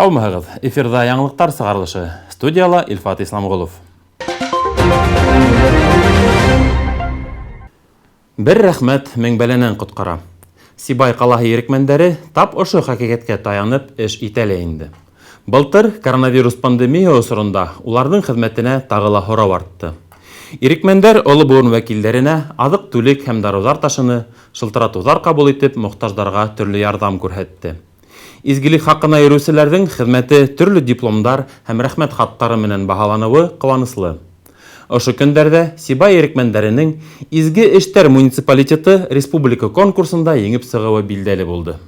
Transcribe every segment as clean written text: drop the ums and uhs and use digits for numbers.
Һаумыһығыҙ, эфирда яңылыҡтар сығарылышы. Студияла Илфат Исламғолов. Бер рәхмәт мең бәләнән ҡотҡара. Сибай ҡалаһы ирекмәндәре тап ошо хакиҡәткә таянып эш итәлә инде. Былтыр коронавирус пандемия осоронда уларҙың хеҙмәтенә тағы ла һорау артты. Ирекмәндәр оло буын вәкилдәренә аҙыҡ-түлек һәм дарыуҙар ташыны, шылтыратыуҙар ҡабул итеп мохтаждарға төрлө ярҙам күрһәтте. Изгелек хаҡына йөрөүселәрҙең хеҙмәте төрлө дипломдар һәм рәхмәт хаттары менән баһаланыуы ҡыуаныслы. Ошо көндәрҙә Сибай ирекмәндәренең изге эштәр муниципалитеты республика конкурсында еңеп сығыуы билдәле булды.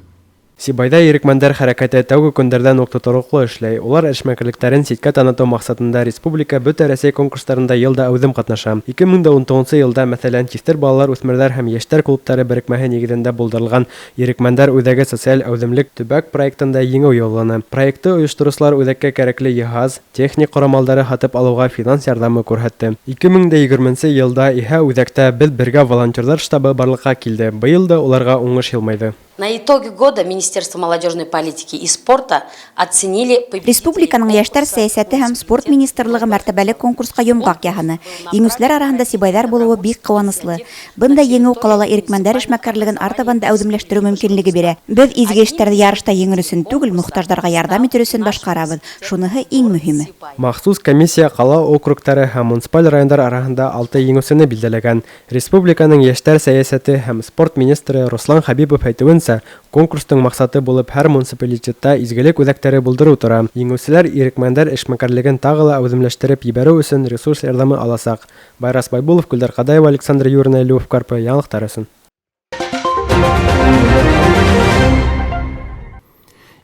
Сибайда ирекмәндәр хәрәкәте тәүге көндәрҙән уҡ тотороҡло эшләй. Улар эшмәкәрлектәрен ситкә танытыу маҡсатында республика бөтә Рәсәй конкурстарында йылда әүҙем ҡатнаша. 2019 йылда, мәҫәлән, Тиҫтер балалар, үҫмерҙәр һәм йәштәр клубтары берекмәһе нигеҙендә булдырылған Ирекмәндәр үҙәге социаль әүҙемлек төбәк проектында еңеү яуланы. Проектты ойошторосолар үҙәккә кәрәкле йыһаз, техник ҡорамалдары һатып алыуға финанс ярҙамы күрһәтте. 2020 йылда иһә үҙәктә беҙ бергә волонтерҙар штабы барлыҡҡа килде. Быйыл да уларға уңыш йылмайҙы. На итоге года Министерство молодежной политики и спорта оценили... Республиканың йәштәр сәйәсәте һәм спорт министрлығы мәртәбәле конкурсҡа йомғаҡ яһаны. Еңеүселәр араһында Сибайҙар булыуы бик ҡыуаныслы. Бында еңеү ҡалала ирекмәндәр эшмәкәрлеген артабан да әүҙемләштереү мөмкинлеге бирә. Беҙ изге эштәрҙе ярышта еңер өсөн түгел, мохтаждарға ярҙам итер өсөн башҡарабыҙ. Шуныһы иң мөһиме. Махсус комиссия ҡала округтары һәм муниципаль райондар араһында 6 еңеүсене билдәләгән. Республиканың йәштәр сәйәсәте һәм спорт министры Руслан Хабибов әйтеүенсә, конкурстың маҡсаты булып һәр муниципалитетта изгелек үҙәктәре булдырыу тора. Еңеүселәр ирекмәндәр эшмәкәрлеген тағы ла әүҙемләштереп ебәреү өсөн ресурс ярҙамы аласаҡ. Байрас Байбулов, Гөлдар Ҡадаева, Александр Юрина, Львов Карпы, яңылыҡтар өсөн.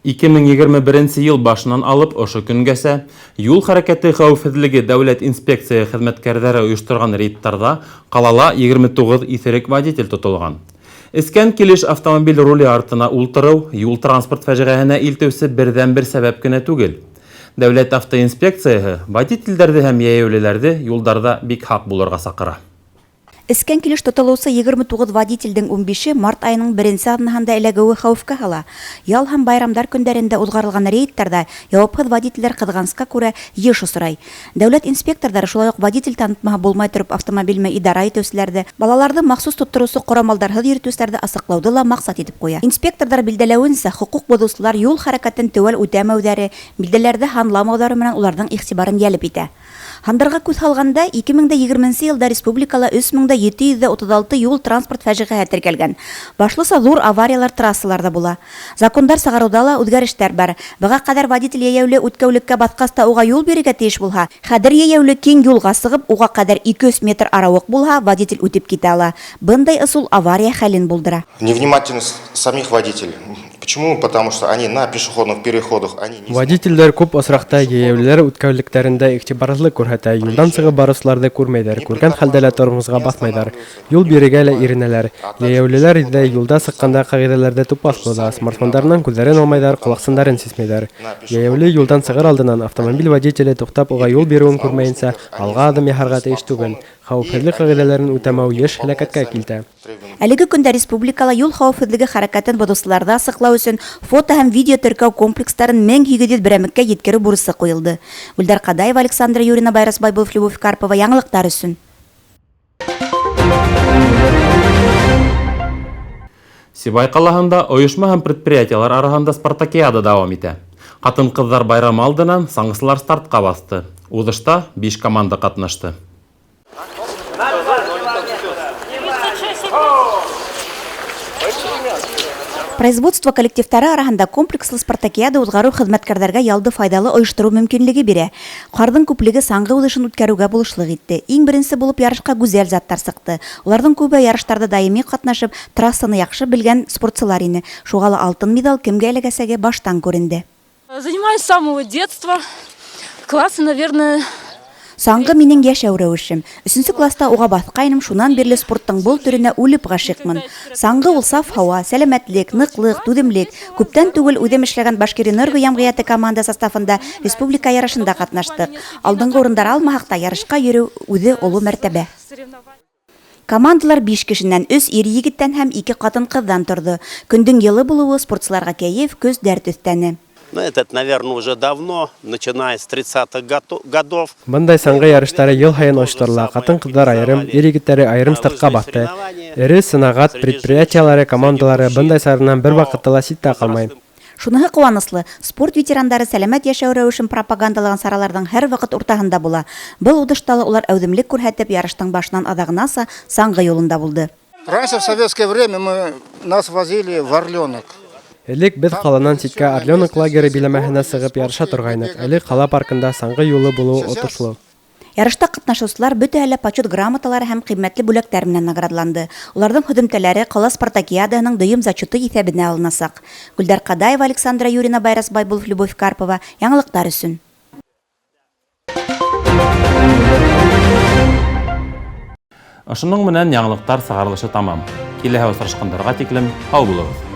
2021 йыл башынан алып ошо көнгәсә юл хәрәкәте хәүефһеҙлеге дәүләт инспекция хеҙмәткәрҙәре ойошторған рейдтарҙа ҡалала 29 иҫерек водитель тотолған. Эскән килеш автомобиль руле артына ултырыу юл транспорт фажиғәһенә илтеүсе берҙән-бер сәбәп кенә түгел. Дәүләт автоинспекцияһы водительдәрҙе һәм йәйәүлеләрҙе юлдарҙа бик һаҡ булырға саҡыра. Эскән килеш тотолоусы 29 водительдең 15-е март айының 1-нсе аҙнаһында эләгеүе хәүефкә һала. Ял һәм байрамдар көндәрендә уҙғарылған рейдтарҙа яуапһыҙ водителдәр ҡыҙғанысҡа күрә йыш осрай. Дәүләт инспекторҙары шулай уҡ водитель танытмаһы булмай тороп автомобильме идара итеүселәрҙе, балаларҙы махсус тоттороусы ҡорамалдарһыҙ йөрөтөүселәрҙе асыҡлауҙы ла маҡсат итеп ҡуя. Инспекторҙар билдәләүенсә, хоҡуҡ боҙоусылар юл хәрәкәтен теүәл үтәмәүҙәре, билдәләрҙе һанламауҙары менән уларҙың иғтибарын йәлеп итә. Һандарға күҙ һалғанда, 2020 йылда республикала 3736 юл транспорт фажиғәһе теркәлгән. Башлыса ҙур авариялар трассаларҙа була. Закондар сығарыуҙа ла үҙгәрештәр бар. Быға ҡәҙәр водитель йәйәүле үткәүлеккә баҫҡаста уға юл бирергә тейеш булһа, хәҙер йәйәүле киң юлға сығып, уға ҡәҙәр 200 метр арауыҡ булһа, водитель үтеп китә ала. Бындай ысул авария хәлен булдыра. Невнимательность самих водителей. Почему? Потому что они на пешеходных переходах. Водительдәр күп осраҡта йәйәүлеләр үткәүлектәрендә иғтибарлыҡ күрһәтә. Юлдан сығып барыусыларҙы күрмәйҙәр, күргән хәлдә лә тормозға баҫмайҙар. Юл бирергә лә иренәләр. Йәйәүлеләр ҙә юлда сыҡҡанда ҡағиҙәләрҙе тупаҫ боҙа, смартфондарынан күҙҙәрен алмайҙар, ҡолаҡсындарын сисмәйҙәр. Йәйәүле юлдан сығыр алдынан автомобиль водителе туҡтап уға юл биреүен күрмәйенсә, алға аҙым яһарға тейеш түгел. Хәүефһеҙлек ҡағиҙәләрен үтәмәү йыш һәләкәткә килтә. Әлеге көндә республикала юл хәүефһеҙлеге хәрәкәтен боҙоусыларҙы асыҡлау өсөн фото һәм видео теркәү комплекстарын 1800 берәмеккә еткереү бурысы ҡуйылды. Гөлдар Ҡадаева, Александр Юрина, Байрас Байбулов, Львов Карпова, яңылыҡтар өсөн. Сибай ҡалаһында ойошма һәм предприятиелар араһында спартакиада дауам итә. Ҡатын-ҡыҙҙар байрам алдынан саңғысылар стартҡа баҫты. Уҙышта 5 команда ҡатнашты. Производство коллективтары араһында комплекслы спартакиада уҙғарыу хеҙмәткәрҙәргә ялды файҙалы ойоштороу мөмкинлеге бирә. Ҡарҙың күплеге саңғы уҙышын үткәреүгә булышлыҡ итте. Иң беренсе булып ярышҡа гүзәл заттар сыҡты. Уларҙың күбе ярыштарҙа даими ҡатнашып, трассаны яҡшы белгән спортсылар ине. Шуға ла алтын медаль кемгә эләгәсәге баштан күренде. Занимаюсь с самого детства. Классы, наверное... Саңғы минең йәшәү рәүешем. 3-нче класста уға баҫҡайным, шунан бирле спорттың был төрөнә үлеп ғашиҡмын. Саңғы ул саф һауа, сәләмәтлек, ныҡлыҡ, түҙемлек. Күптән түгел үҙем эшләгән Башкирэнерго йәмғиәте команда составында республика ярышында ҡатнаштыҡ. Алдынғы урындар алмаһаҡ та, ярышҡа йөрөү үҙе оло мәртәбә. Командалар 5 кешенән 3 ир-егеттән һәм 2 ҡатын-ҡыҙҙан торҙо. Көндөң йылы булыуы спортсыларға кәйеф, көс, дәрт өҫтәне. Но этот, наверное, уже давно, начиная с 30-х годов. Бындай саңғы ярыштары ел хайын оштырыла, қатын-қыздар айырым, ер-егеттері айырым стартқа бақты. Ире сынағат, предприятиялары, командалары бындай сарынан бір вақыттыла ситта қалмай. Шуныһы куаныслы, спорт ветерандары сәләмәт яшәү рәвешен пропагандалаган сараларның һәр вакыт уртаһында була. Был удышталы улар әүҙемлек күрһәтеп, ярыштың башынан аҙағынаса саңғы юлында булды. Раньше в советское время нас возили в Орленок. Элек беҙ ҡаланан ситкә Орленок лагеры биләмәһенә сығып ярыша торғайныҡ. Әле ҡала паркында саңғы юлы булыу отошло. Ярышта ҡатнашыусылар бөтәһе лә почет грамоталары һәм ҡиммәтле бүләктәр менән наградланды. Уларҙың һөҙөмтәләре ҡала спартакиадаһының дөйөм зачеты иҫәбенә алынасаҡ. Гүлдәр Ҡадаева, Александра Юрина, Байрас Байбулов, Любовь Карпова. Яңылыҡтар өсөн. Ошоноң менән яңылыҡтар сығарылышы тамам. Киләһе осрашҡандарға тиклем һау булығыҙ.